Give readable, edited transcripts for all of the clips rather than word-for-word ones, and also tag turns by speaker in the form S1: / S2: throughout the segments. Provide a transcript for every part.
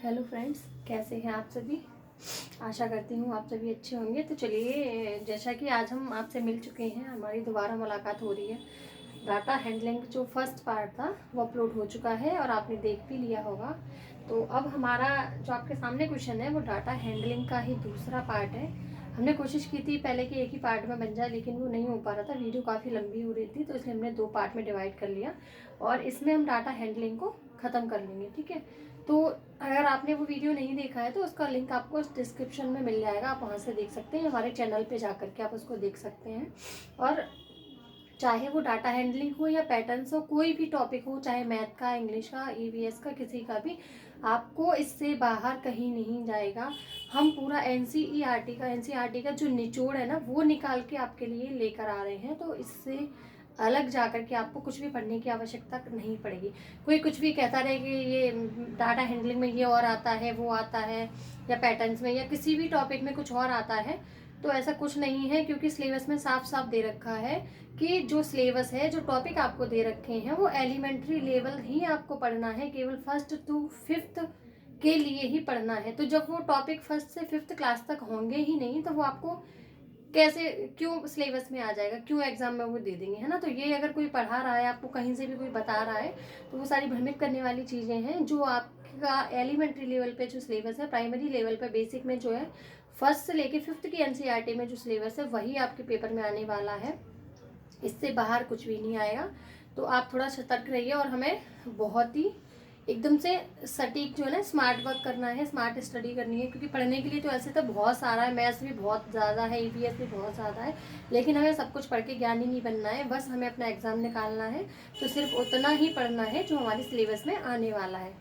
S1: Hello friends, कैसे हैं आप सभी। आशा करती हूँ आप सभी अच्छे होंगे। तो चलिए, जैसा कि आज हम आपसे मिल चुके हैं, हमारी दोबारा मुलाकात हो रही है। डाटा हैंडलिंग जो फर्स्ट पार्ट था वो अपलोड हो चुका है और आपने देख भी लिया होगा। तो अब हमारा जो आपके सामने क्वेश्चन है वो डाटा हैंडलिंग का ही दूसरा पार्ट है। हमने कोशिश की थी पहले कि एक ही पार्ट में बन जाए, लेकिन वो नहीं हो पा रहा था, वीडियो काफ़ी लंबी हो रही थी, तो इसलिए हमने 2 पार्ट में डिवाइड कर लिया और इसमें हम डाटा हैंडलिंग को ख़त्म कर लेंगे। ठीक है, तो अगर आपने वो वीडियो नहीं देखा है तो उसका लिंक आपको डिस्क्रिप्शन में मिल जाएगा, आप वहाँ से देख सकते हैं। हमारे चैनल पे जा करके आप उसको देख सकते हैं। और चाहे वो डाटा हैंडलिंग हो या पैटर्न्स हो, कोई भी टॉपिक हो, चाहे मैथ का, इंग्लिश का, ईवीएस का, किसी का भी, आपको इससे बाहर कहीं नहीं जाएगा। हम पूरा एनसीईआरटी का जो निचोड़ है ना, वो निकाल के आपके लिए लेकर आ रहे हैं। तो इससे अलग जा कर के आपको कुछ भी पढ़ने की आवश्यकता नहीं पड़ेगी। कोई कुछ भी कहता रहे कि ये डाटा हैंडलिंग में ये और आता है, वो आता है, या पैटर्न्स में या किसी भी टॉपिक में कुछ और आता है, तो ऐसा कुछ नहीं है, क्योंकि सिलेबस में साफ साफ दे रखा है कि जो सिलेबस है, जो टॉपिक आपको दे रखे हैं, वो एलिमेंट्री लेवल ही आपको पढ़ना है, केवल 1st to 5th के लिए ही पढ़ना है। तो जब वो टॉपिक 1st से 5th क्लास तक होंगे ही नहीं, तो वो आपको कैसे, क्यों सिलेबस में आ जाएगा, क्यों एग्जाम में वो दे देंगे, है ना। तो ये अगर कोई पढ़ा रहा है, आपको कहीं से भी कोई बता रहा है, तो वो सारी भ्रमित करने वाली चीज़ें हैं। जो आपका एलिमेंट्री लेवल पे जो सिलेबस है, प्राइमरी लेवल पे बेसिक में जो है 1st से लेके 5th की एनसीईआरटी में जो सिलेबस है, वही आपके पेपर में आने वाला है। इससे बाहर कुछ भी नहीं आएगा। तो आप थोड़ा सतर्क रहिए और हमें बहुत ही एकदम से सटीक जो है ना, स्मार्ट वर्क करना है, स्मार्ट स्टडी करनी है। क्योंकि पढ़ने के लिए तो ऐसे तो बहुत सारा है, मैथ्स भी बहुत ज़्यादा है, ईवीएस भी बहुत ज़्यादा है, लेकिन हमें सब कुछ पढ़ के ज्ञानी नहीं बनना है। बस हमें अपना एग्ज़ाम निकालना है, तो सिर्फ उतना ही पढ़ना है जो हमारे सिलेबस में आने वाला है।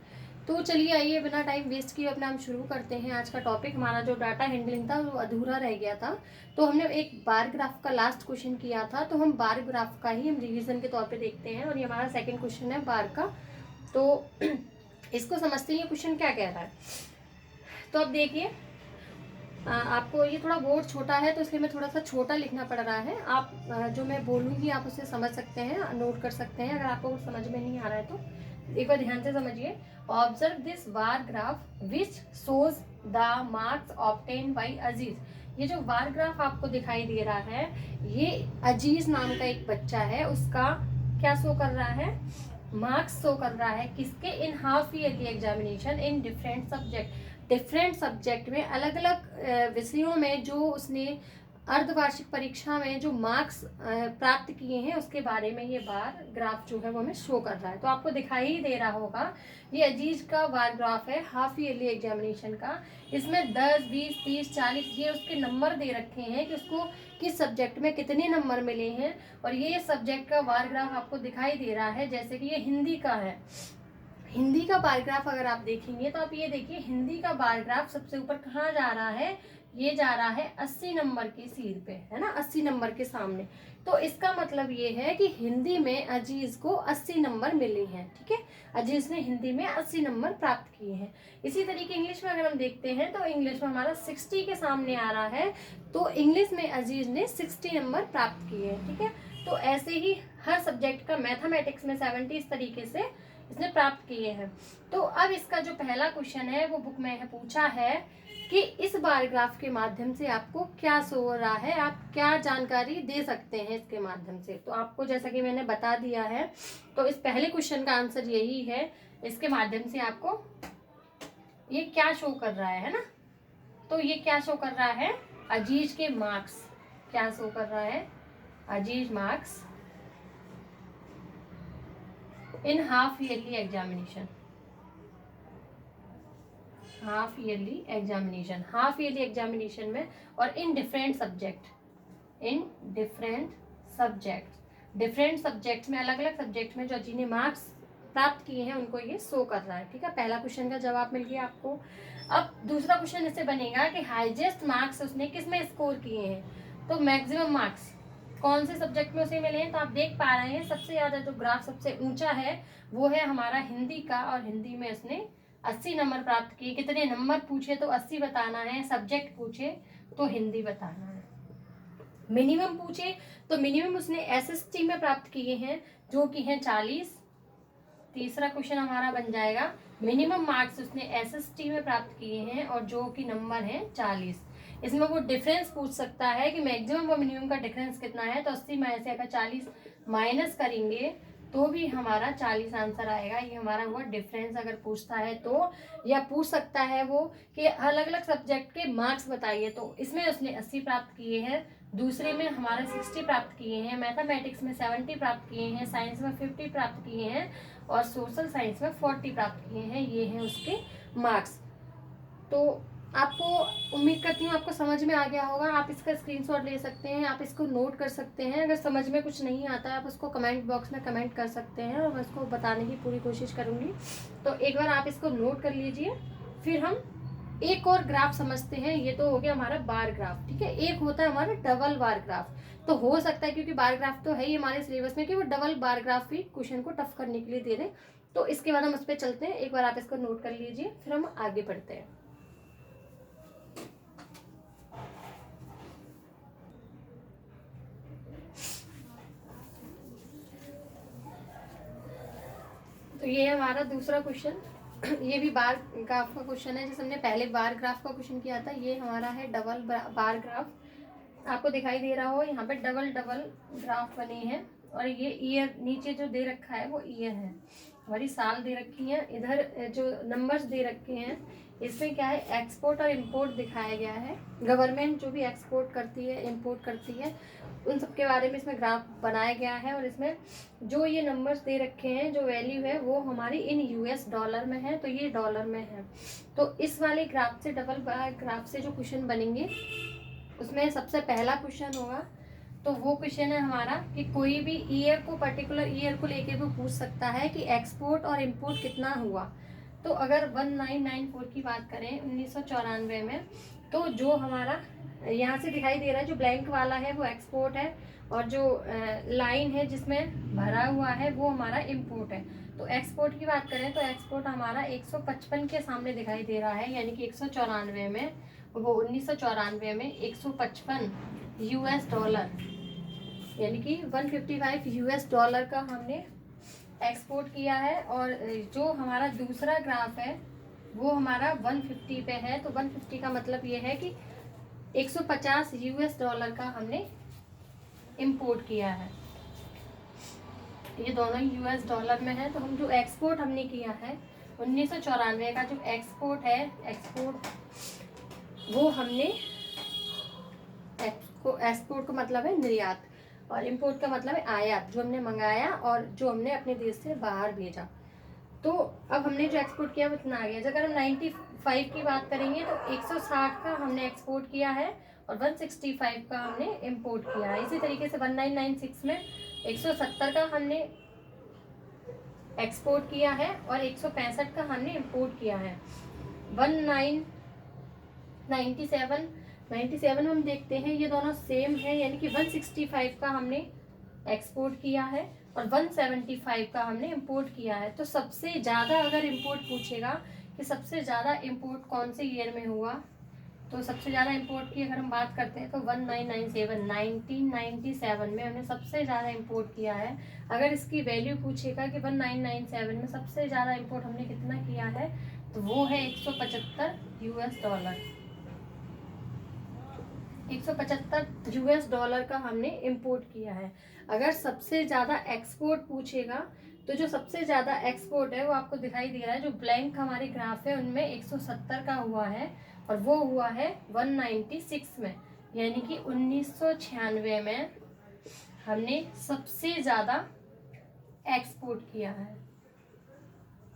S1: तो चलिए, आइए बिना टाइम वेस्ट किए अपना हम शुरू करते हैं आज का टॉपिक। हमारा जो डाटा हैंडलिंग था वो अधूरा रह गया था, तो हमने एक बार ग्राफ का लास्ट क्वेश्चन किया था, तो हम बार ग्राफ का ही हम रिवीजन के तौर पे देखते हैं। और ये हमारा सेकंड क्वेश्चन है बार का। तो इसको समझते हैं, ये क्वेश्चन क्या कह रहा है। तो अब देखिए, आपको ये थोड़ा बोर्ड छोटा है, तो इसलिए मैं थोड़ा सा छोटा लिखना पड़ रहा है। आप जो मैं बोलूँगी आप उसे समझ सकते हैं, नोट कर सकते हैं। अगर आपको कुछ समझ में नहीं आ रहा है तो एक बार ध्यान से समझिए। Observe this bar graph which shows the marks obtain by Aziz. ये जो बार ग्राफ आपको दिखाई दे रहा है, ये अजीज नाम का एक बच्चा है, उसका क्या शो कर रहा है, मार्क्स शो कर रहा है। किसके, इन half yearly examination in different subject. Different subject में, अलग अलग विषयों में जो उसने अर्धवार्षिक परीक्षा में जो मार्क्स प्राप्त किए हैं, उसके बारे में ये बार ग्राफ जो है वो हमें शो कर रहा है। तो आपको दिखाई ही दे रहा होगा, ये अजीज का बार ग्राफ है हाफ ईयरली एग्जामिनेशन का। इसमें 10, 20, 30, 40 ये उसके नंबर दे रखे हैं कि उसको किस सब्जेक्ट में कितने नंबर मिले हैं। और ये सब्जेक्ट का बार ग्राफ आपको दिखाई दे रहा है, जैसे कि ये हिंदी का है। हिंदी का बार ग्राफ अगर आप देखेंगे तो आप ये देखिए, हिंदी का बार ग्राफ सबसे ऊपर कहाँ जा रहा है, ये जा रहा है 80 नंबर की सीट पे, है ना, 80 नंबर के सामने। तो इसका मतलब ये है कि हिंदी में अजीज को 80 नंबर मिले हैं। ठीक है, अजीज ने हिंदी में 80 नंबर प्राप्त किए हैं। इसी तरीके इंग्लिश में अगर हम देखते हैं तो इंग्लिश में हमारा 60 के सामने आ रहा है, तो इंग्लिश में अजीज ने 60 नंबर प्राप्त किए हैं। ठीक है, तो ऐसे ही हर सब्जेक्ट का, मैथमेटिक्स में 70 इस तरीके से इसने प्राप्त किए हैं। तो अब इसका जो पहला क्वेश्चन है वो बुक में पूछा है कि इस बार ग्राफ के माध्यम से आपको क्या शो हो रहा है, आप क्या जानकारी दे सकते हैं इसके माध्यम से। तो आपको जैसा कि मैंने बता दिया है, तो इस पहले क्वेश्चन का आंसर यही है। इसके माध्यम से आपको ये क्या शो कर रहा है ना, तो ये क्या शो कर रहा है, अजीज के मार्क्स क्या शो कर रहा है, Aziz marks in half yearly examination. Half yearly examination, half yearly examination में, और in different subject, in different subject, different subject में, अलग अलग सब्जेक्ट में जो जिन्हें मार्क्स प्राप्त किए हैं उनको ये शो कर रहा है। ठीक है, पहला क्वेश्चन का जवाब मिल गया आपको। अब दूसरा क्वेश्चन इससे बनेगा कि हाईएस्ट मार्क्स उसने किस में स्कोर किए हैं, तो मैक्सिमम मार्क्स कौन से सब्जेक्ट में उसे मिले हैं। तो आप देख पा रहे हैं, सबसे ज़्यादा जो ग्राफ सबसे ऊंचा है वो है हमारा हिंदी का, और हिंदी में उसने 80 नंबर प्राप्त किए। कितने नंबर पूछे तो 80 बताना है, सब्जेक्ट पूछे तो हिंदी बताना है। मिनिमम पूछे तो मिनिमम उसने एसएसटी में प्राप्त किए हैं, जो कि हैं 40। तीसरा क्वेश्चन हमारा बन जाएगा मिनिमम मार्क्स उसने SST में प्राप्त किए हैं और जो कि नंबर है 40। इसमें वो डिफरेंस पूछ सकता है कि मैक्सिमम और मिनिमम का डिफरेंस कितना है, तो 80 में से अगर 40 माइनस करेंगे तो भी हमारा 40 आंसर आएगा। ये हमारा हुआ डिफरेंस अगर पूछता है तो, या पूछ सकता है वो कि अलग अलग सब्जेक्ट के मार्क्स बताइए, तो इसमें उसने 80 प्राप्त किए हैं, दूसरे में हमारे 60 प्राप्त किए हैं, मैथमेटिक्स में 70 प्राप्त किए हैं, साइंस में 50 प्राप्त किए हैं और सोशल साइंस में 40 प्राप्त किए हैं। ये हैं उसके मार्क्स। तो आपको उम्मीद करती हूँ आपको समझ में आ गया होगा। आप इसका स्क्रीनशॉट ले सकते हैं, आप इसको नोट कर सकते हैं। अगर समझ में कुछ नहीं आता है आप उसको कमेंट बॉक्स में कमेंट कर सकते हैं और मैं उसको बताने की पूरी कोशिश करूँगी। तो एक बार आप इसको नोट कर लीजिए। फिर हम एक और ग्राफ समझते हैं। ये तो हो गया हमारा बार ग्राफ, ठीक है। एक होता है हमारा डबल बार ग्राफ। तो हो सकता है क्योंकि बार ग्राफ तो है ही हमारे सिलेबस में कि वो डबल बार ग्राफ भी क्वेश्चन को टफ करने के लिए दे दें। तो इसके बाद हम उस पर चलते हैं। एक बार आप इसको नोट कर लीजिए, फिर हम आगे बढ़ते हैं। तो ये हमारा दूसरा क्वेश्चन। ये भी बार ग्राफ का क्वेश्चन है, जैसे हमने पहले बार ग्राफ का क्वेश्चन किया था। ये हमारा है डबल बार ग्राफ। आपको दिखाई दे रहा हो यहाँ पे डबल डबल ग्राफ बने हैं और ये ईयर नीचे जो दे रखा है वो ईयर है, हमारी साल दे रखी है। इधर जो नंबर्स दे रखे हैं इसमें क्या है, एक्सपोर्ट और इंपोर्ट दिखाया गया है। गवर्नमेंट जो भी एक्सपोर्ट करती है इंपोर्ट करती है उन सब के बारे में इसमें ग्राफ बनाया गया है। और इसमें जो ये नंबर्स दे रखे हैं, जो वैल्यू है वो हमारी इन US डॉलर में है, तो ये डॉलर में है। तो इस वाले ग्राफ से, डबल ग्राफ से जो क्वेश्चन बनेंगे उसमें सबसे पहला क्वेश्चन होगा। तो वो क्वेश्चन है हमारा कि कोई भी ईयर को, पर्टिकुलर ईयर को लेके वो पूछ सकता है कि एक्सपोर्ट और इंपोर्ट कितना हुआ। तो अगर 1994 की बात करें 1994 में, तो जो हमारा यहाँ से दिखाई दे रहा है जो ब्लैंक वाला है वो एक्सपोर्ट है और जो लाइन है जिसमें भरा हुआ है वो हमारा इंपोर्ट है। तो एक्सपोर्ट की बात करें तो एक्सपोर्ट हमारा 155 के सामने दिखाई दे रहा है, यानी कि 194 में, वो 1994 में 155 US डॉलर, यानी कि 155 US डॉलर का हमने एक्सपोर्ट किया है। और जो हमारा दूसरा ग्राफ है वो हमारा 150 पे है। तो 150 का मतलब ये है कि 150 US डॉलर का हमने इंपोर्ट किया है। ये दोनों US डॉलर में है। तो हम जो एक्सपोर्ट हमने किया है 1994 का जो एक्सपोर्ट है, एक्सपोर्ट वो हमने, एक्सपोर्ट का मतलब है निर्यात और इंपोर्ट का मतलब है आयात, जो हमने मंगाया और जो हमने अपने देश से बाहर भेजा। तो अब हमने जो एक्सपोर्ट किया वो इतना आ गया। अगर हम 95 की बात करेंगे तो 160 का हमने एक्सपोर्ट किया है और 165 का हमने इंपोर्ट किया है। इसी तरीके से 1996 में 170 का हमने एक्सपोर्ट किया है और 165 का हमने इंपोर्ट किया है। 97 में हम देखते हैं ये दोनों सेम है, यानी कि 165 का हमने एक्सपोर्ट किया है और 175 का हमने इंपोर्ट किया है। तो सबसे ज़्यादा अगर इंपोर्ट पूछेगा कि सबसे ज़्यादा इंपोर्ट कौन से ईयर में हुआ, तो सबसे ज़्यादा इंपोर्ट की अगर हम बात करते हैं तो 1997 में हमने सबसे ज़्यादा इंपोर्ट किया है। अगर इसकी वैल्यू पूछेगा कि 1997 में सबसे ज़्यादा इंपोर्ट हमने कितना किया है, तो वो है 175 US डॉलर। 175 US डॉलर का हमने इंपोर्ट किया है। अगर सबसे ज़्यादा एक्सपोर्ट पूछेगा तो जो सबसे ज़्यादा एक्सपोर्ट है वो आपको दिखाई दे रहा है, जो ब्लैंक हमारे ग्राफ है उनमें 170 का हुआ है और वो हुआ है 196 में, यानी कि 1996 में हमने सबसे ज़्यादा एक्सपोर्ट किया है।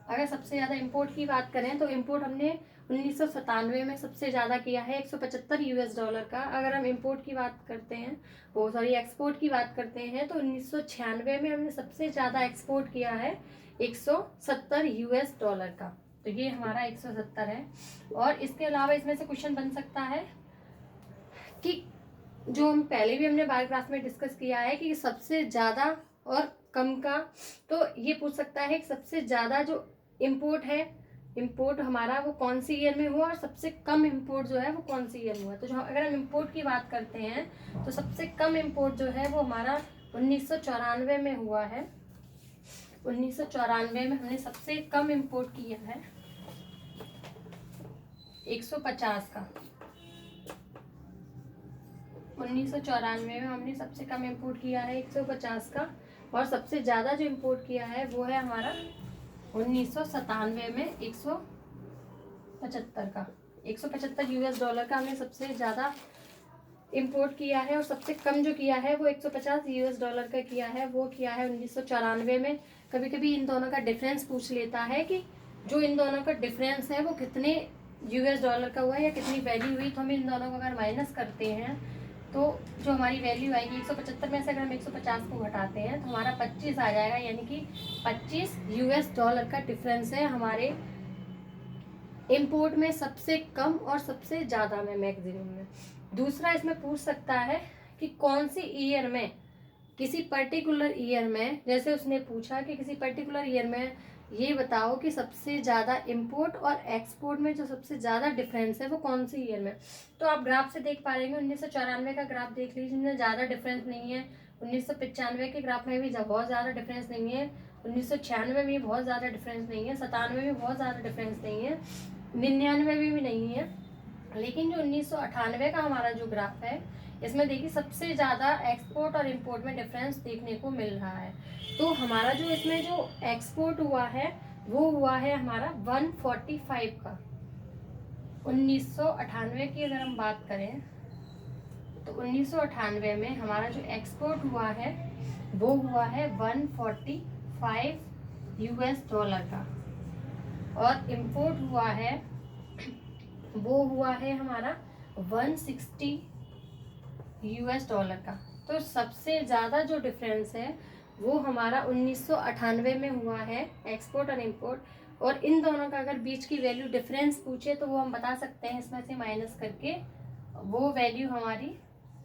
S1: अगर सबसे ज़्यादा इंपोर्ट की बात करें तो इंपोर्ट हमने 1997 में सबसे ज़्यादा किया है 175 US डॉलर का। अगर हम इंपोर्ट की बात करते हैं, वो सॉरी एक्सपोर्ट की बात करते हैं, तो 1996 में हमने सबसे ज़्यादा एक्सपोर्ट किया है 170 US डॉलर का। तो ये हमारा 170 है। और इसके अलावा इसमें से क्वेश्चन बन सकता है कि जो हम पहले भी हमने बार ग्राफ में डिस्कस किया है कि सबसे ज़्यादा और कम का, तो ये पूछ सकता है कि सबसे ज़्यादा जो इंपोर्ट है, इंपोर्ट हमारा वो कौन सी ईयर में हुआ और सबसे कम इंपोर्ट जो है वो कौन सी ईयर में हुआ। तो जो अगर हम इंपोर्ट की बात करते हैं तो सबसे कम इंपोर्ट जो है वो हमारा 1994 में हुआ है। 1994 में हमने सबसे कम इंपोर्ट किया है। 150 का। 1994 में हमने सबसे कम इंपोर्ट किया है 150 का, और सबसे ज़्यादा जो इंपोर्ट किया है वो है हमारा 1997 में 175 का। 175 यूएस डॉलर का हमने सबसे ज़्यादा इंपोर्ट किया है, और सबसे कम जो किया है वो 150 यूएस डॉलर का किया है, वो किया है 1994 में। कभी कभी इन दोनों का डिफरेंस पूछ लेता है कि जो इन दोनों का डिफरेंस है वो कितने यूएस डॉलर का हुआ है या कितनी वैल्यू हुई, तो हम इन दोनों को अगर माइनस करते हैं तो जो हमारी वैल्यू आएगी 175 में से अगर हम 150 को घटाते हैं तो हमारा 25 आ जाएगा, यानी कि 25 यूएस डॉलर का डिफरेंस है हमारे इंपोर्ट में सबसे कम और सबसे ज़्यादा में, मैक्सिमम में। दूसरा इसमें पूछ सकता है कि कौन सी ईयर में, किसी पर्टिकुलर ईयर में, जैसे उसने पूछा कि किसी पर्टिकुलर ईयर में ये बताओ कि सबसे ज़्यादा इंपोर्ट और एक्सपोर्ट में जो सबसे ज़्यादा डिफरेंस है वो कौन सी ईयर में। तो आप ग्राफ से देख पा रहे हैं 1994 का ग्राफ देख लीजिए, जिसमें ज़्यादा डिफरेंस नहीं है। 1995 के ग्राफ में भी बहुत ज़्यादा डिफरेंस नहीं है। 1996 में भी बहुत ज़्यादा डिफरेंस नहीं है। 97 में बहुत ज़्यादा डिफरेंस नहीं है। 99 में भी नहीं है। लेकिन जो 1998 का हमारा जो ग्राफ है, इसमें देखिए सबसे ज़्यादा एक्सपोर्ट और इंपोर्ट में डिफरेंस देखने को मिल रहा है। तो हमारा जो इसमें जो एक्सपोर्ट हुआ है वो हुआ है हमारा 145 का। 1998 की अगर हम बात करें तो 1998 में हमारा जो एक्सपोर्ट हुआ है वो हुआ है 145 यूएस डॉलर का, और इंपोर्ट हुआ है वो हुआ है हमारा 160 यूएस डॉलर का। तो सबसे ज़्यादा जो डिफरेंस है वो हमारा 1998 में हुआ है एक्सपोर्ट और इंपोर्ट, और इन दोनों का अगर बीच की वैल्यू डिफरेंस पूछे तो वो हम बता सकते हैं इसमें से माइनस करके, वो वैल्यू हमारी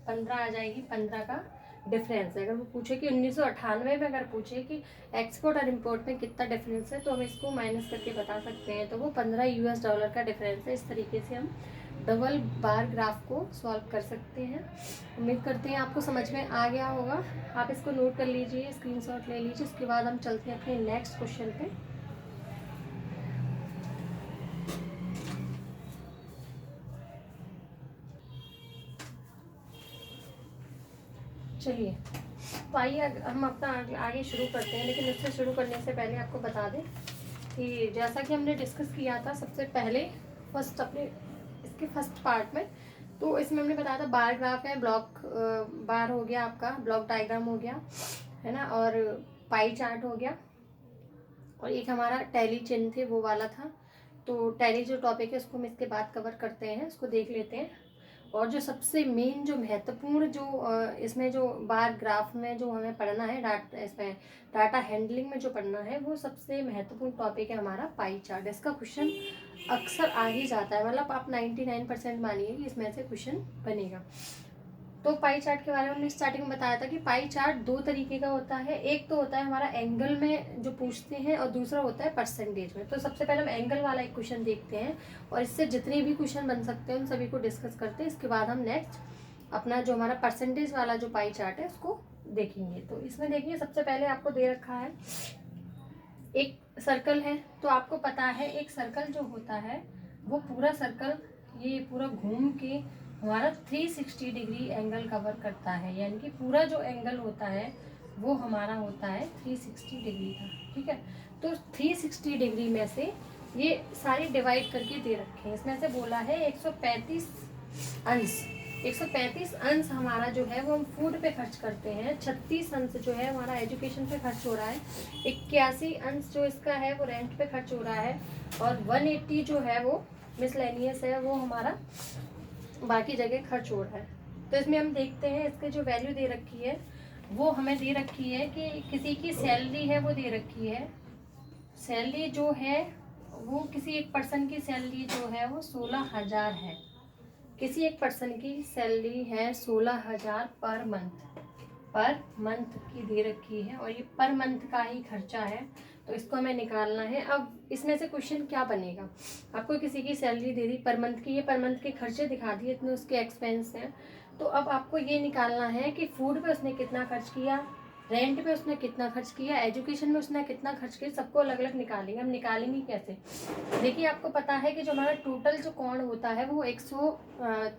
S1: 15 आ जाएगी। 15 का डिफरेंस है। अगर वो पूछे कि 1998 में अगर पूछे कि एक्सपोर्ट और इंपोर्ट में कितना डिफरेंस है तो हम इसको माइनस करके बता सकते हैं, तो वो 15 यूएस डॉलर का डिफरेंस है। इस तरीके से हम डबल बार ग्राफ को सॉल्व कर सकते हैं। उम्मीद करते हैं आपको समझ में आ गया होगा। आप इसको नोट कर लीजिए, स्क्रीनशॉट ले लीजिए। उसके बाद हम चलते हैं अपने नेक्स्ट क्वेश्चन पे। चलिए तो आइए हम अपना आगे शुरू करते हैं, लेकिन उससे शुरू करने से पहले आपको बता दें कि जैसा कि हमने डिस्कस किया था सबसे पहले इसके फर्स्ट पार्ट में, तो इसमें हमने बताया था बार ग्राफ है, ब्लॉक बार हो गया, आपका ब्लॉक डायग्राम हो गया है ना, और पाई चार्ट हो गया, और एक हमारा टैली चिन्ह थे वो वाला था। तो टैली जो टॉपिक है उसको हम इसके बाद कवर करते हैं, उसको देख लेते हैं। और जो सबसे मेन जो महत्वपूर्ण जो इसमें जो बार ग्राफ में जो हमें पढ़ना है, इसमें डाटा हैंडलिंग में जो पढ़ना है, वो सबसे महत्वपूर्ण टॉपिक है हमारा पाई चार्ट। इसका क्वेश्चन अक्सर आ ही जाता है, मतलब आप 99% मानिए कि इसमें से क्वेश्चन बनेगा। तो पाई चार्ट के बारे में हमने स्टार्टिंग में बताया था कि पाई चार्ट दो तरीके का होता है। एक तो होता है हमारा एंगल में जो पूछते हैं, और दूसरा होता है परसेंटेज में। तो सबसे पहले हम एंगल वाला एक क्वेश्चन देखते हैं, और इससे जितने भी क्वेश्चन बन सकते हैं उन सभी को डिस्कस करते हैं। इसके बाद हम नेक्स्ट अपना जो हमारा परसेंटेज वाला जो पाई चार्ट है उसको देखेंगे। तो इसमें देखिए सबसे पहले आपको दे रखा है एक सर्कल है। तो आपको पता है एक सर्कल जो होता है वो पूरा सर्कल ये पूरा घूम के हमारा 360 डिग्री एंगल कवर करता है, यानी कि पूरा जो एंगल होता है वो हमारा होता है 360 डिग्री का। ठीक है, तो 360 डिग्री में से ये सारी डिवाइड करके दे रखे हैं। इसमें से बोला है 135 अंश। 135 अंश हमारा जो है वो हम फूड पे खर्च करते हैं। 36 अंश जो है हमारा एजुकेशन पे खर्च हो रहा है। 81 अंश जो इसका है वो रेंट पे खर्च हो रहा है, और 180 जो है वो मिसलेनियस है, वो हमारा बाकी जगह खर्च हो रहा है। तो इसमें हम देखते हैं इसके जो वैल्यू दे रखी है वो हमें दे रखी है कि किसी की सैलरी है वो दे रखी है। सैलरी जो है वो किसी एक पर्सन की सैलरी जो है वो 16,000 है। किसी एक पर्सन की सैलरी है 16,000 पर मंथ की दे रखी है, और ये पर मंथ का ही खर्चा है। तो इसको हमें निकालना है। अब इसमें से क्वेश्चन क्या बनेगा, आपको किसी की सैलरी दे दी पर मंथ की, ये पर मंथ के खर्चे दिखा दिए, इतने उसके एक्सपेंस हैं। तो अब आपको ये निकालना है कि फूड पे उसने कितना खर्च किया, रेंट पे उसने कितना खर्च किया, एजुकेशन में उसने कितना खर्च किया, सबको अलग अलग निकालेंगे। हम निकालेंगे कैसे? देखिए आपको पता है कि जो हमारा टोटल जो कोण होता है वो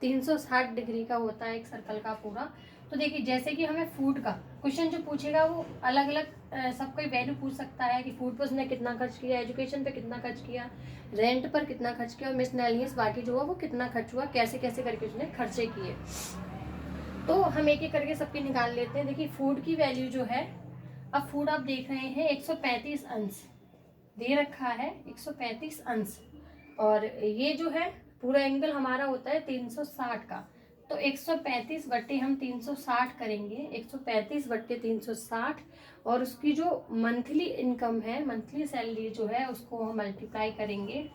S1: 360 डिग्री का होता है, एक सर्कल का पूरा। तो देखिए जैसे कि हमें फूड का क्वेश्चन जो पूछेगा वो अलग अलग सब कोई वैल्यू पूछ सकता है कि फूड पर उसने कितना खर्च किया, एजुकेशन पे कितना खर्च किया, रेंट पर कितना खर्च किया, और मिसलेनियस बाकी जो हुआ वो कितना खर्च हुआ, कैसे कैसे करके उसने खर्चे किए। तो हम एक एक करके सबके निकाल लेते हैं। देखिए फूड की वैल्यू जो है, अब फूड आप देख रहे हैं 135 अंश दे रखा है, 135 अंश, और ये जो है पूरा एंगल हमारा होता है 360 का। तो 135 बट्टे हम 360 करेंगे, 135 बट्टे 360, और उसकी जो मंथली इनकम है, मंथली सैलरी जो है, उसको हम मल्टीप्लाई करेंगे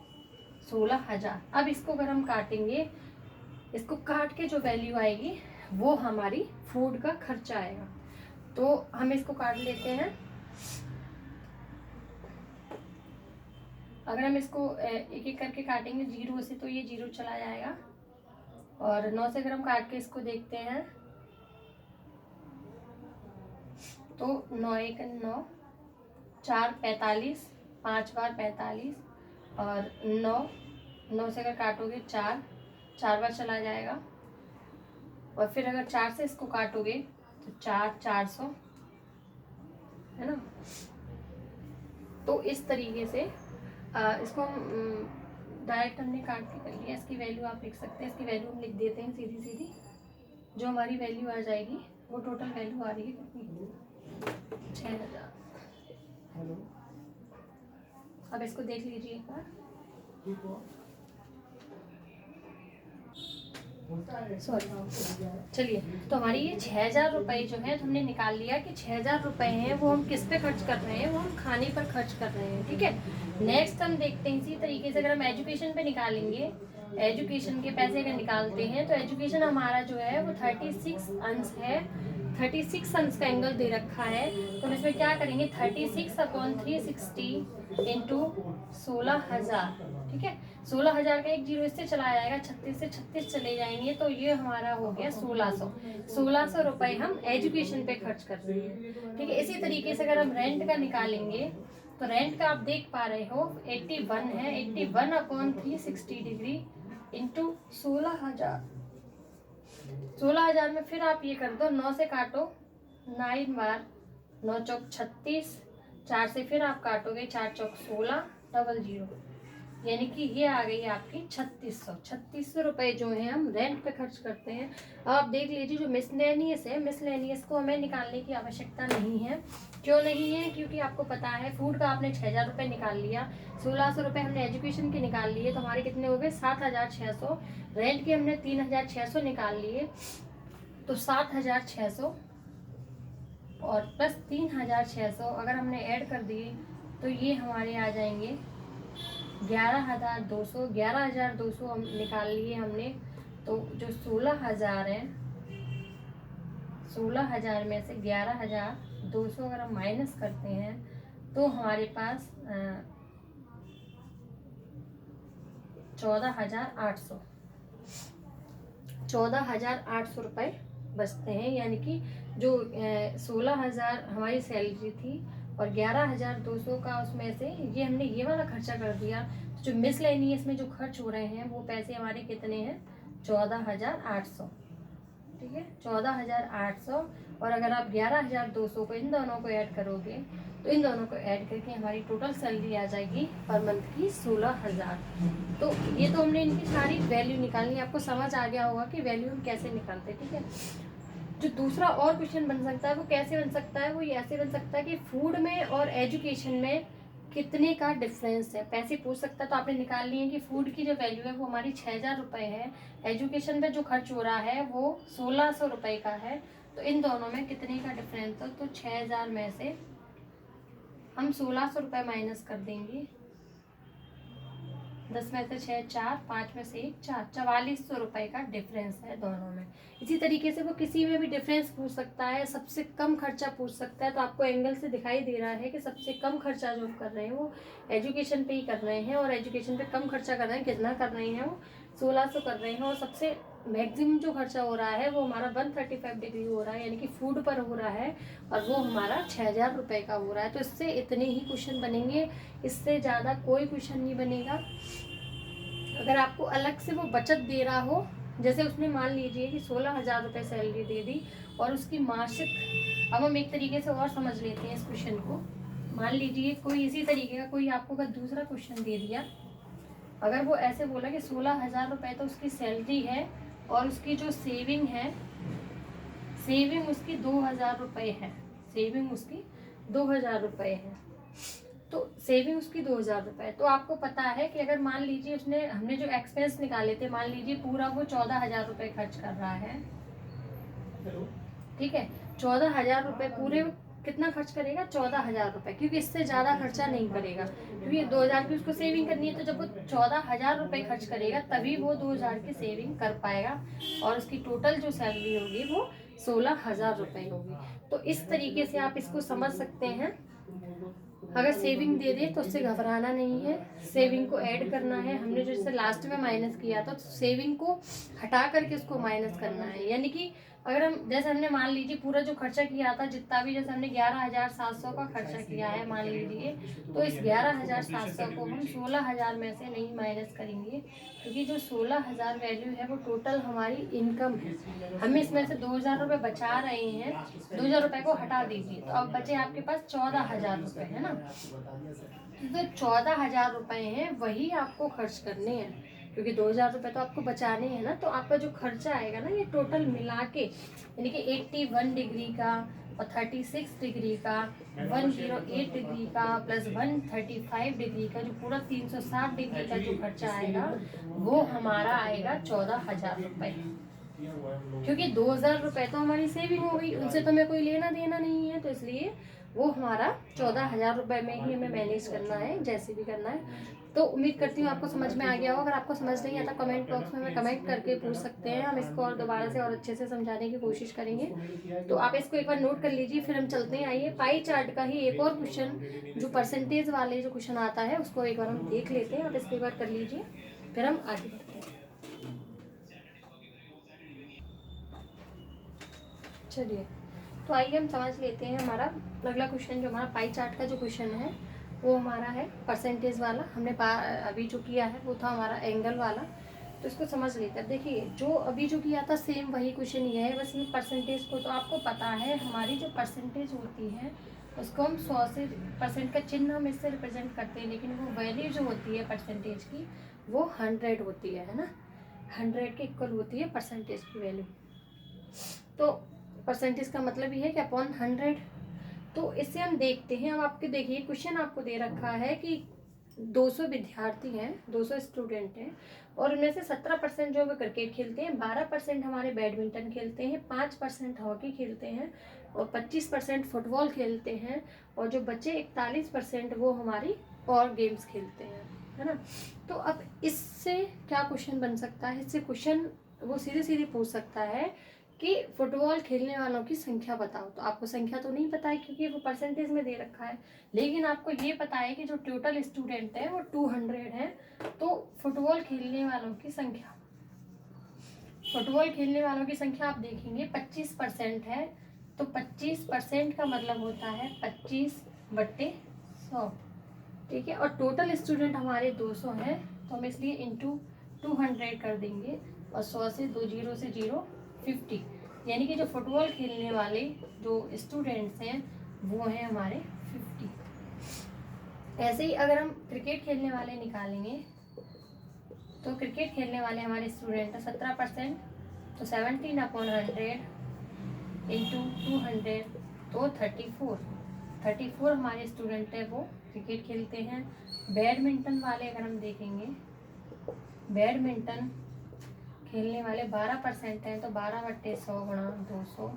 S1: 16,000। अब इसको अगर हम काटेंगे, इसको काट के जो वैल्यू आएगी वो हमारी फूड का खर्चा आएगा। तो हम इसको काट लेते हैं। अगर हम इसको एक एक करके काटेंगे 0 से, तो ये 0 चला जाएगा, और 9 से अगर हम काट के इसको देखते हैं तो 9 एक 9, 4 45, 5 बार 45, और 9 से अगर काटोगे 4 बार चला जाएगा, और फिर अगर 4 से इसको काटोगे तो 400, है ना। तो इस तरीके से इसको हम डायरेक्ट हमने काट के कर लिया। इसकी वैल्यू आप लिख सकते हैं, इसकी वैल्यू हम लिख देते हैं सीधी सीधी। जो हमारी वैल्यू आ जाएगी वो टोटल वैल्यू आ रही है कितनी, 6,000। अब इसको देख लीजिए एक बार। सॉरी, चलिए, तो हमारी ये 6,000 रुपये जो है, तो हमने निकाल लिया कि 6,000 रुपये हैं वो हम किस पे खर्च कर रहे हैं, वो हम खाने पर खर्च कर रहे हैं, ठीक है। नेक्स्ट हम देखते हैं इसी तरीके से अगर हम एजुकेशन पे निकालेंगे, एजुकेशन के पैसे अगर निकालते हैं, तो एजुकेशन हमारा जो है वो 36 अंश है, 36 अंश का एंगल दे रखा है। तो हम इसमें क्या करेंगे, 36/360 इंटू 16,000, ठीक है। 16,000 का एक 0 इससे चला जाएगा, 36 से 36 चले जाएंगे, तो ये हमारा हो गया 1600 रुपए हम एजुकेशन पे खर्च कर रहे हैं, ठीक है। इसी तरीके से अगर हम रेंट का निकालेंगे, तो रेंट का आप देख पा रहे हो 81 है, 81/360 डिग्री इंटू 16,000। 16,000 में फिर आप ये कर दो, 9 से काटो 9 बार, 9 चौक 36, 4 से फिर आप काटोगे 4 चौक 16, डबल 0, यानी कि ये आ गई आपकी 3600 रुपए जो है हम रेंट पे खर्च करते हैं। अब आप देख लीजिए जो मिसलेनियस है, मिसलेनियस को हमें निकालने की आवश्यकता नहीं है। क्यों नहीं है? क्योंकि आपको पता है फूड का आपने 6,000 रुपये निकाल लिया, 1600 रुपये हमने एजुकेशन के निकाल लिए, तो हमारे कितने हो गए 7,600। रेंट के हमने 3,600 निकाल लिए, तो 7,600 और प्लस 3,600 अगर हमने ऐड कर दिए तो ये हमारे आ जाएंगे 11,200। 11,200 हम निकाल लिए हमने, तो जो 16,000 है, 16,000 में से 11,200 अगर हम माइनस करते हैं तो हमारे पास 14,800 14,800 रुपये बचते हैं। यानी कि जो 16,000 हमारी सैलरी थी और 11,200 का उसमें से ये हमने ये वाला खर्चा कर दिया, तो जो मिसलेनियस में जो खर्च हो रहे हैं वो पैसे हमारे कितने हैं 14,800, ठीक है, 14,800। और अगर आप 11,200 को इन दोनों को ऐड करोगे तो इन दोनों को ऐड करके हमारी टोटल सैलरी आ जाएगी पर मंथ की 16,000। तो ये तो हमने इनकी सारी वैल्यू निकालनी, आपको समझ आ गया होगा कि वैल्यू हम कैसे निकालते हैं, ठीक है। जो दूसरा और क्वेश्चन बन सकता है वो कैसे बन सकता है, वो ऐसे बन सकता है कि फूड में और एजुकेशन में कितने का डिफरेंस है, पैसे पूछ सकता है। तो आपने निकाल लिए कि फूड की जो वैल्यू है वो हमारी 6,000 रुपये है, एजुकेशन पे जो खर्च हो रहा है वो 1,600 रुपये का है, तो इन दोनों में कितने का डिफरेंस है। तो 6,000 में से हम 1,600 रुपये माइनस कर देंगे, 10 में से 6 4, 5 में से 1 4, 4,400 रुपये का डिफरेंस है दोनों में। इसी तरीके से वो किसी में भी डिफरेंस पूछ सकता है, सबसे कम खर्चा पूछ सकता है। तो आपको एंगल से दिखाई दे रहा है कि सबसे कम खर्चा जो कर रहे हैं वो एजुकेशन पे ही कर रहे हैं, और एजुकेशन पे कम खर्चा कर रहे हैं, कितना कर रहे हैं वो 1,600 कर रहे हैं, और सबसे मैक्सिमम जो खर्चा हो रहा है वो हमारा 135 डिग्री हो रहा है, यानी कि फूड पर हो रहा है, और वो हमारा 6,000 रुपये का हो रहा है। तो इससे इतने ही क्वेश्चन बनेंगे, इससे ज़्यादा कोई क्वेश्चन नहीं बनेगा। अगर आपको अलग से वो बचत दे रहा हो, जैसे उसने मान लीजिए कि 16,000 रुपये सैलरी दे दी और उसकी मासिक, अब हम एक तरीके से और समझ लेते हैं इस क्वेश्चन को। मान लीजिए कोई इसी तरीके का कोई आपको अगर दूसरा क्वेश्चन दे दिया, अगर वो ऐसे बोला कि 16,000 रुपये तो उसकी सैलरी है और उसकी जो सेविंग है, सेविंग उसकी 2,000 रुपये है, सेविंग उसकी 2,000 रुपये है, तो सेविंग उसकी 2,000 रुपये। तो आपको पता है कि अगर मान लीजिए उसने, हमने जो एक्सपेंस निकाले थे, मान लीजिए पूरा वो 14,000 रुपये खर्च कर रहा है, ठीक है, 14,000 रुपये पूरे कितना खर्च करेगा, 14,000 रुपये, क्योंकि इससे ज़्यादा खर्चा नहीं करेगा, क्योंकि 2,000 की उसको सेविंग करनी है। तो जब वो 14,000 रुपये खर्च करेगा तभी वो 2,000 की सेविंग कर पाएगा, और उसकी टोटल जो सैलरी होगी वो 16,000 रुपये होगी। तो इस तरीके से आप इसको समझ सकते हैं। अगर सेविंग दे दे तो उससे घबराना नहीं है, सेविंग को ऐड करना है। हमने जैसे लास्ट में माइनस किया था, तो सेविंग को हटा करके उसको माइनस करना है। यानी कि अगर हम, जैसे हमने मान लीजिए पूरा जो खर्चा किया था, जितना भी, जैसे हमने 11,700 का खर्चा किया है मान लीजिए, तो इस 11,700 को हम 16,000 में से नहीं माइनस करेंगे, क्योंकि जो 16,000 वैल्यू है वो टोटल हमारी इनकम है। हम इसमें से 2,000 रुपये बचा रहे हैं, 2,000 रुपये को हटा दीजिए, तो अब बचे आपके पास 14,000 रुपये, है ना। तो 14,000 रुपये हैं, वही आपको खर्च करने हैं, क्योंकि 2,000 रुपये तो आपको बचाने हैं ना। तो आपका जो खर्चा आएगा ना, ये टोटल मिला के, यानी कि 81 डिग्री का और 36 डिग्री का, 108 डिग्री का प्लस 135 डिग्री का, जो पूरा 360 डिग्री का जो खर्चा आएगा वो हमारा आएगा 14,000 रुपये। क्योंकि 2,000 रुपये तो हमारी सेविंग हो गई, उनसे तो हमें कोई लेना देना नहीं है, तो इसलिए वो हमारा 14,000 रुपये में ही हमें मैनेज करना है, जैसे भी करना है। तो उम्मीद करती हूँ आपको समझ में आ गया हो। अगर आपको समझ नहीं आता, कमेंट बॉक्स में हमें कमेंट करके पूछ सकते हैं, हम इसको और दोबारा से और अच्छे से समझाने की कोशिश करेंगे। तो आप इसको एक बार नोट कर लीजिए, फिर हम चलते हैं। आइए पाई चार्ट का ही एक और क्वेश्चन, जो परसेंटेज वाले जो क्वेश्चन आता है, उसको एक बार हम देख लेते हैं। आप इसको एक बार कर लीजिए, फिर हम आगे बढ़ते हैं। चलिए, तो आइए हम समझ लेते हैं। हमारा अगला क्वेश्चन, जो हमारा पाई चार्ट का जो क्वेश्चन है, वो हमारा है परसेंटेज वाला। हमने अभी जो किया है वो था हमारा एंगल वाला, तो इसको समझ लेते हैं। देखिए, जो अभी जो किया था सेम वही क्वेश्चन ये है, बस में परसेंटेज को, तो आपको पता है हमारी जो परसेंटेज होती है उसको हम 100 से, परसेंट का चिन्ह हम इससे रिप्रेजेंट करते हैं, लेकिन वो वैल्यू जो होती है परसेंटेज की वो 100 होती है ना। 100 के इक्वल होती है परसेंटेज की वैल्यू। तो परसेंटेज का मतलब ये है कि अपॉन 100। तो इससे हम देखते हैं। अब आपके देखिए, क्वेश्चन आपको दे रखा है कि 200 विद्यार्थी हैं, 200 स्टूडेंट हैं, और उनमें से 17% जो है वो क्रिकेट खेलते हैं, 12% हमारे बैडमिंटन खेलते हैं, 5% हॉकी खेलते हैं, और 25% फुटबॉल खेलते हैं, और जो बच्चे 41% वो हमारी और गेम्स खेलते हैं, है ना। तो अब इससे क्या क्वेश्चन बन सकता है, इससे क्वेश्चन वो सीधे सीधे पूछ सकता है कि फुटबॉल खेलने वालों की संख्या बताओ। तो आपको संख्या तो नहीं पता है, क्योंकि वो परसेंटेज में दे रखा है, लेकिन आपको ये पता है कि जो टोटल स्टूडेंट है वो 200 है। तो फुटबॉल खेलने वालों की संख्या, फुटबॉल खेलने वालों की संख्या आप देखेंगे 25% है, तो 25% का मतलब होता है 25/100, ठीक है। और टोटल स्टूडेंट हमारे 200 हैं, तो हम इसलिए इंटू 200 कर देंगे, और 100 से 2 जीरो से 0 50, यानी कि जो फुटबॉल खेलने वाले जो स्टूडेंट्स हैं वो हैं हमारे 50। ऐसे ही अगर हम क्रिकेट खेलने वाले निकालेंगे, तो क्रिकेट खेलने वाले हमारे स्टूडेंट हैं 17%, तो 17/100 इंटू 200, तो 34 हमारे स्टूडेंट है वो क्रिकेट खेलते हैं। बैडमिंटन वाले अगर हम देखेंगे, बैडमिंटन खेलने वाले 12% हैं, तो 12/100 गुणा 200,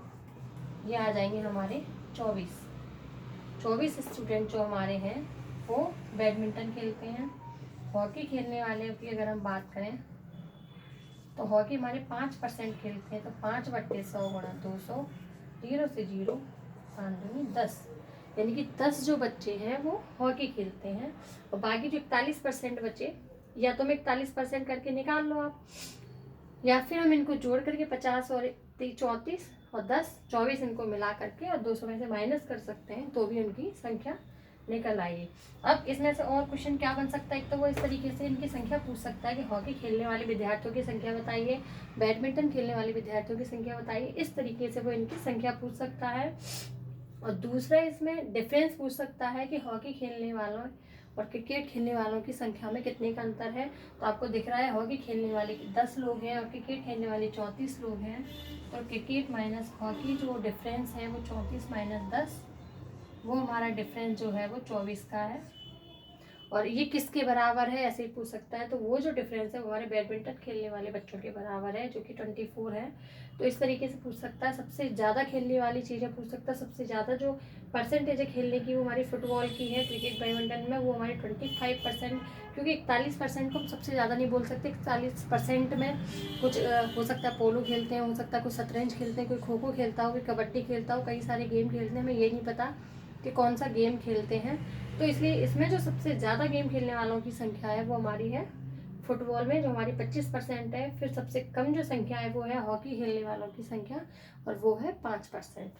S1: ये आ जाएंगे हमारे 24 स्टूडेंट जो हमारे हैं वो बैडमिंटन खेलते हैं। हॉकी खेलने वाले की अगर हम बात करें, तो हॉकी हमारे 5% खेलते हैं, तो 5/100 गुणा 200, 0 से 0 10, यानी कि 10 जो बच्चे हैं वो हॉकी खेलते हैं। और बाकी जो 41% बचे, या तो मैं 41% करके निकाल लो आप, या फिर हम इनको जोड़ करके 50 और 34 और 10 24 इनको मिला करके और 200 में से माइनस कर सकते हैं, तो भी उनकी संख्या निकल आएगी। अब इसमें से और क्वेश्चन क्या बन सकता है, एक तो वो इस तरीके से इनकी संख्या पूछ सकता है कि हॉकी खेलने वाले विद्यार्थियों की संख्या बताइए, बैडमिंटन खेलने वाले विद्यार्थियों की संख्या बताइए, इस तरीके से वो इनकी संख्या पूछ सकता है। और दूसरा इसमें डिफरेंस पूछ सकता है कि हॉकी खेलने वालों और क्रिकेट खेलने वालों की संख्या में कितने का अंतर है। तो आपको दिख रहा है हॉकी खेलने वाले 10 लोग हैं और क्रिकेट खेलने वाले 34 लोग हैं, तो क्रिकेट माइनस हॉकी जो डिफरेंस है वो 34 माइनस 10, वो हमारा डिफरेंस जो है वो 24 का है। और ये किसके बराबर है ऐसे ही पूछ सकता है, तो वो जो डिफरेंस है वो हमारे बैडमिंटन खेलने वाले बच्चों के बराबर है जो कि 24 है। तो इस तरीके से पूछ सकता है। सबसे ज़्यादा खेलने वाली चीज़ें पूछ सकता है, सबसे ज़्यादा जो परसेंटेज है खेलने की वो हमारी फुटबॉल की है, क्रिकेट बैडमिंटन में वो हमारी 25%, क्योंकि 41% को हम सबसे ज़्यादा नहीं बोल सकते। 41% में कुछ हो सकता है पोलो खेलते हैं, हो सकता है कोई शतरंज खेलते हैं, कोई खो खो खेलता हो, कोई कबड्डी खेलता हो, कई सारे गेम खेलते हैं, हमें ये नहीं पता कि कौन सा गेम खेलते हैं। तो इसलिए इसमें जो सबसे ज़्यादा गेम खेलने वालों की संख्या है वो हमारी है फुटबॉल में, जो हमारी 25% है। फिर सबसे कम जो संख्या है वो है हॉकी खेलने वालों की संख्या, और वो है 5%।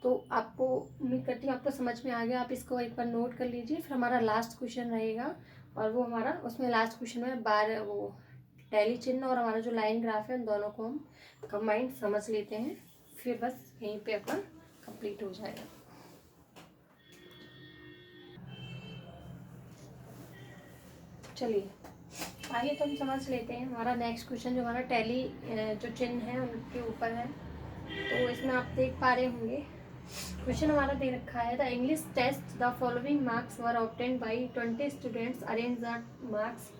S1: तो आपको उम्मीद करती हूँ आपको समझ में आ गया। आप इसको एक बार नोट कर लीजिए। फिर हमारा लास्ट क्वेश्चन रहेगा, और वो हमारा उसमें लास्ट क्वेश्चन में बार वो टैली चिन्ह और हमारा जो लाइन ग्राफ है उन दोनों को हम कंबाइंड समझ लेते हैं, फिर बस यहीं पे अपना कंप्लीट हो जाएगा। चलिए आइए तो हम समझ लेते हैं। हमारा नेक्स्ट क्वेश्चन जो हमारा टैली जो चिन्ह है उनके ऊपर है। तो इसमें आप देख पा रहे होंगे क्वेश्चन हमारा दे रखा है, the English test the following marks were obtained by 20 students, arrange the marks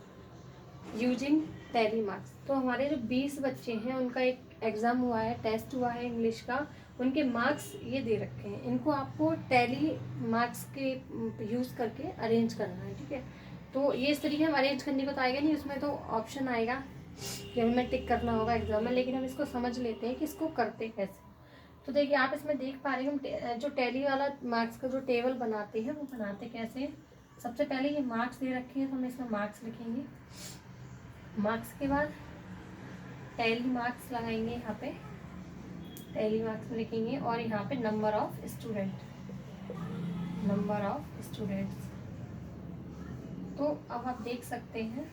S1: using tally marks. तो हमारे जो 20 बच्चे हैं उनका एक एग्ज़ाम हुआ है, टेस्ट हुआ है इंग्लिश का, उनके मार्क्स ये दे रखे हैं। इनको आपको टैली मार्क्स के यूज़ करके अरेंज करना है, ठीक है। तो ये इस तरीके हम अरेंज करने को तो आएगा नहीं, उसमें तो ऑप्शन आएगा कि हमें टिक करना होगा एग्जाम में, लेकिन हम इसको समझ लेते हैं कि इसको करते कैसे। तो देखिए आप इसमें देख पा रहे हैं हम जो टैली वाला मार्क्स का जो टेबल बनाते हैं वो बनाते कैसे। सबसे पहले ये मार्क्स दे रखे हैं तो हम इसमें मार्क्स लिखेंगे, मार्क्स के बाद टैली मार्क्स लगाएंगे, यहाँ पे टैली मार्क्स लिखेंगे, और यहाँ पे number of student, number of students. तो अब आप देख सकते हैं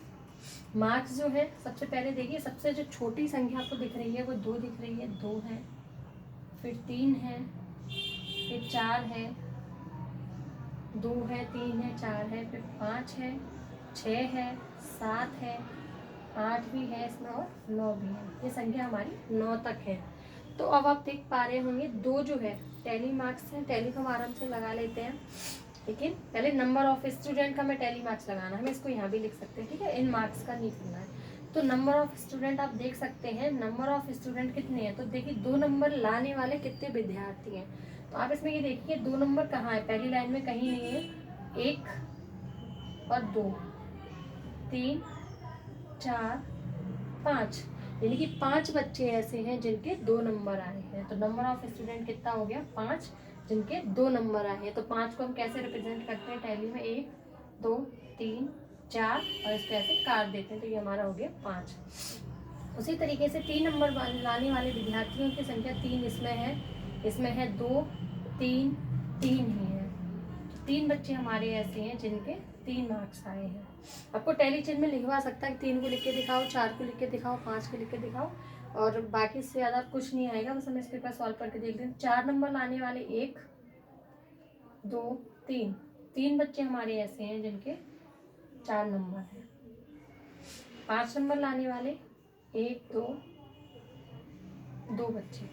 S1: मार्क्स जो है, सबसे पहले देखिए सबसे जो छोटी संख्या आपको दिख रही है वो 2 दिख रही है, 2 है, फिर 3 है, फिर 4 है, 2 है, 3 है, 4 है, फिर 5 है, 6 है, 7 है, 8 भी है इसमें और 9 भी है। ये संख्या हमारी 9 तक है। तो अब आप देख पा रहे होंगे 2 जो है टैली मार्क्स हैं, टैली को हम आराम से लगा लेते हैं, लेकिन पहले नंबर ऑफ स्टूडेंट का मैं टैली मार्क्स लगाना है, हम इसको यहाँ भी लिख सकते हैं, ठीक है, इन मार्क्स का नहीं करना है। तो नंबर ऑफ स्टूडेंट आप देख सकते हैं, नंबर ऑफ स्टूडेंट कितने हैं, तो देखिए 2 नंबर लाने वाले कितने विद्यार्थी हैं। तो आप इसमें ये देखिए 2 नंबर कहाँ है, पहली लाइन में कहीं नहीं है, 1 और 2, 3, 4, 5, यानी कि 5 बच्चे ऐसे हैं जिनके 2 नंबर आए हैं। तो नंबर ऑफ स्टूडेंट कितना हो गया, 5, जिनके 2 नंबर आए हैं। तो 5 को हम कैसे रिप्रेजेंट करते हैं टैली में, 1, 2, 3, 4, और इसको ऐसे काट देते हैं, तो ये हमारा हो गया 5। उसी तरीके से 3 नंबर लाने वाले विद्यार्थियों की संख्या 3 इसमें है 2, 3, 3 ही है। 3 बच्चे हमारे ऐसे हैं जिनके 3 मार्क्स आए हैं। आपको टैली चिन्ह में लिखवा सकता है, 3 को लिख के दिखाओ, 4 को लिख के दिखाओ, 5 को लिख के दिखाओ, और बाकी से ज़्यादा कुछ नहीं आएगा। बस हम इसके पास सॉल्व करके देख लें। 4 नंबर लाने वाले 1, 2, 3, 3 बच्चे हमारे ऐसे हैं जिनके 4 नंबर हैं। 5 नंबर लाने वाले 1, 2, 2 बच्चे,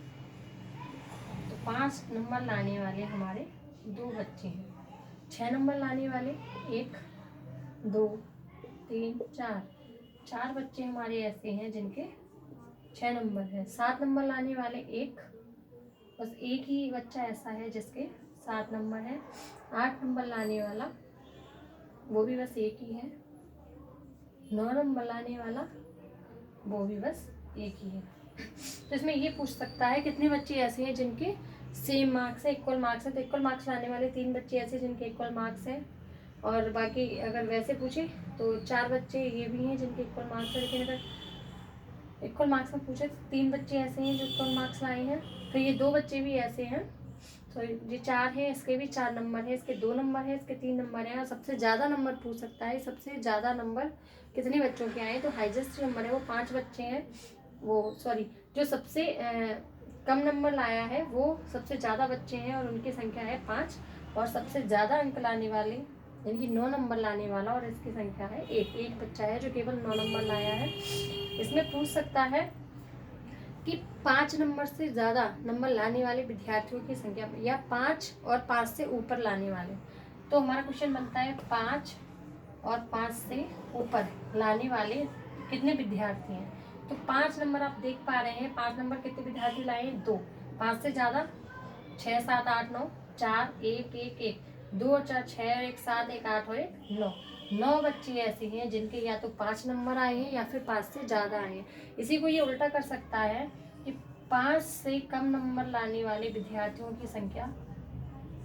S1: तो 5 नंबर लाने वाले हमारे 2 बच्चे हैं। 6 नंबर लाने वाले 1, 2, 3, 4, 4 बच्चे हमारे ऐसे हैं जिनके 6 नंबर है। 7 नंबर लाने वाले 1, बस एक ही बच्चा ऐसा है जिसके 7 नंबर है। 8 नंबर लाने वाला वो भी बस एक ही है। 9 नंबर लाने वाला वो भी बस एक ही है। तो इसमें ये पूछ सकता है कितने बच्चे ऐसे हैं जिनके सेम मार्क्स है, इक्वल मार्क्स है। तो इक्वल मार्क्स लाने वाले 3 बच्चे ऐसे जिनके इक्वल मार्क्स हैं, और बाकी अगर वैसे पूछे तो 4 बच्चे ये भी हैं जिनके इक्वल मार्क्स है। लेकिन अगर इक्वल मार्क्स में पूछे 3 बच्चे ऐसे हैं जो इक्वल मार्क्स लाए हैं, फिर ये 2 बच्चे भी ऐसे हैं, सॉरी ये 4 है, इसके भी 4 नंबर है, इसके 2 नंबर है, इसके 3 नंबर है, और सबसे ज़्यादा नंबर पूछ सकता है सबसे ज़्यादा नंबर कितने बच्चों के आए। तो हाईएस्ट नंबर है वो 5 बच्चे हैं, वो सॉरी जो सबसे कम नंबर लाया है वो सबसे ज़्यादा बच्चे हैं और उनकी संख्या है 5, और सबसे ज़्यादा अंक लाने वाले यानी कि 9 नंबर लाने वाला और इसकी संख्या है 1 बच्चा है जो केवल 9 नंबर लाया है। इसमें पूछ सकता है कि 5 नंबर से ज़्यादा नंबर लाने वाले विद्यार्थियों की संख्या या 5 और 5 से ऊपर लाने वाले। तो हमारा क्वेश्चन बनता है 5 और 5 से ऊपर लाने वाले कितने विद्यार्थी हैं। तो 5 नंबर आप देख पा रहे हैं, 5 नंबर कितने विद्यार्थी लाए हैं 2, 5 से ज़्यादा 6 7 8 9 4 1 1 1 2 और 4 6 और 1 7 1 8 और 1 9 9 बच्चे ऐसे हैं जिनके या तो 5 नंबर आए हैं या फिर 5 से ज़्यादा आए हैं। इसी को ये उल्टा कर सकता है कि 5 से कम नंबर लाने वाले विद्यार्थियों की संख्या,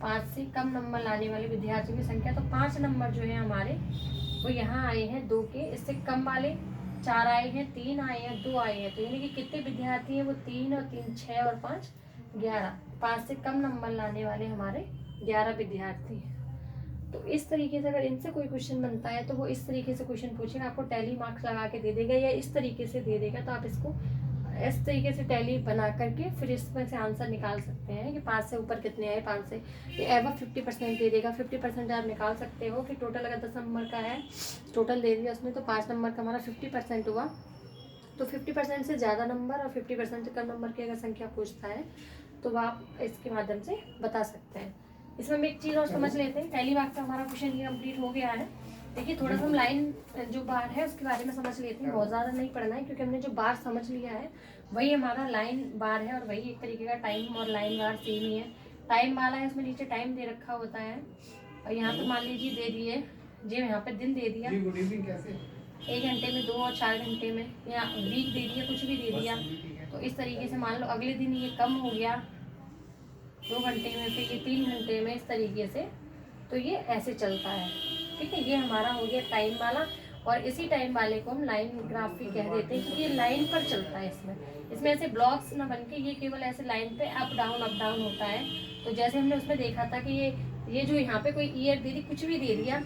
S1: 5 से कम नंबर लाने वाले विद्यार्थियों की संख्या, तो 5 नंबर जो है हमारे वो यहाँ आए हैं 2 के, इससे कम वाले 4 आए हैं, 3 आए हैं, 2 आए हैं, तो यानी कि कितने विद्यार्थी हैं वो 3 और 3 6 और 5 11, 5 से कम नंबर लाने वाले हमारे 11 विद्यार्थी हैं। तो इस तरीके से अगर इनसे कोई क्वेश्चन बनता है तो वो इस तरीके से क्वेश्चन पूछेगा, आपको टैली मार्क्स लगा के दे देगा या इस तरीके से दे देगा। तो आप इसको इस तरीके से टैली बना करके फिर इसमें से आंसर निकाल सकते हैं कि 5 से ऊपर कितने आए, 5 से ये एवं 50% दे देगा, 50% आप निकाल सकते हो। फिर टोटल अगर 10 नंबर का है टोटल दे दिया उसमें, तो 5 नंबर का हमारा 50% हुआ। तो 50% से ज़्यादा नंबर और 50% से कम नंबर की अगर संख्या पूछता है तो वह आप इसके माध्यम से बता सकते हैं। इसमें हम एक चीज़ और समझ लेते हैं, पहली बात का हमारा क्वेश्चन ये कंप्लीट हो गया है। देखिए थोड़ा सा हम लाइन जो बार है उसके बारे में समझ लेते हैं, बहुत ज़्यादा नहीं पढ़ना है क्योंकि हमने जो बार समझ लिया है वही हमारा लाइन बार है और वही एक तरीके का टाइम और लाइन बार सेम ही है। टाइम वाला है उसमें नीचे टाइम दे रखा होता है और यहाँ पे मान लीजिए दे दिए जी, यहाँ पे दिन दे दिया 1 घंटे में, 2 और 4 घंटे में, या वीक दे दिया, कुछ भी दे दिया। तो इस तरीके से मान लो अगले दिन ये कम हो गया 2 घंटे में, फिर ये 3 घंटे में, इस तरीके से। तो ये ऐसे चलता है, ठीक है। ये हमारा हो गया टाइम वाला और इसी टाइम वाले को हम लाइन ग्राफ भी कह देते हैं क्योंकि ये लाइन पर चलता है। इसमें ऐसे ब्लॉक्स ना बन के ये केवल ऐसे लाइन पे अप डाउन होता है। तो जैसे हमने उसमें देखा था कि ये जो यहाँ पे कोई ईयर दे दी, कुछ भी दे दिया,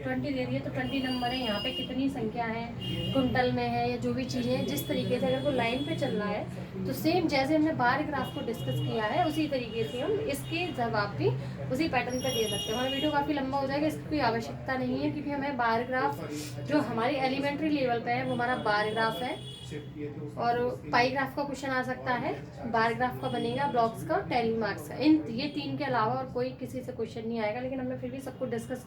S1: 20 दे दिया तो 20 नंबर है, यहाँ पे कितनी संख्या है कुंटल में है या जो भी चीज़ें हैं, जिस तरीके से अगर वो लाइन पे चल रहा है तो सेम जैसे हमने बार ग्राफ को डिस्कस किया है उसी तरीके से हम इसके जवाब भी उसी पैटर्न पे दे सकते हैं। हमारा वीडियो काफ़ी लंबा हो जाएगा, इसकी कोई आवश्यकता नहीं है क्योंकि हमें बार ग्राफ जो हमारी एलिमेंट्री लेवल पे है वो हमारा बार ग्राफ है और पाई ग्राफ का क्वेश्चन आ सकता है, बार ग्राफ का बनेगा, ब्लॉक्स का, टैली मार्क्स का। इन ये 3 के अलावा और कोई किसी से क्वेश्चन नहीं आएगा, लेकिन हमने फिर भी सबको डिस्कस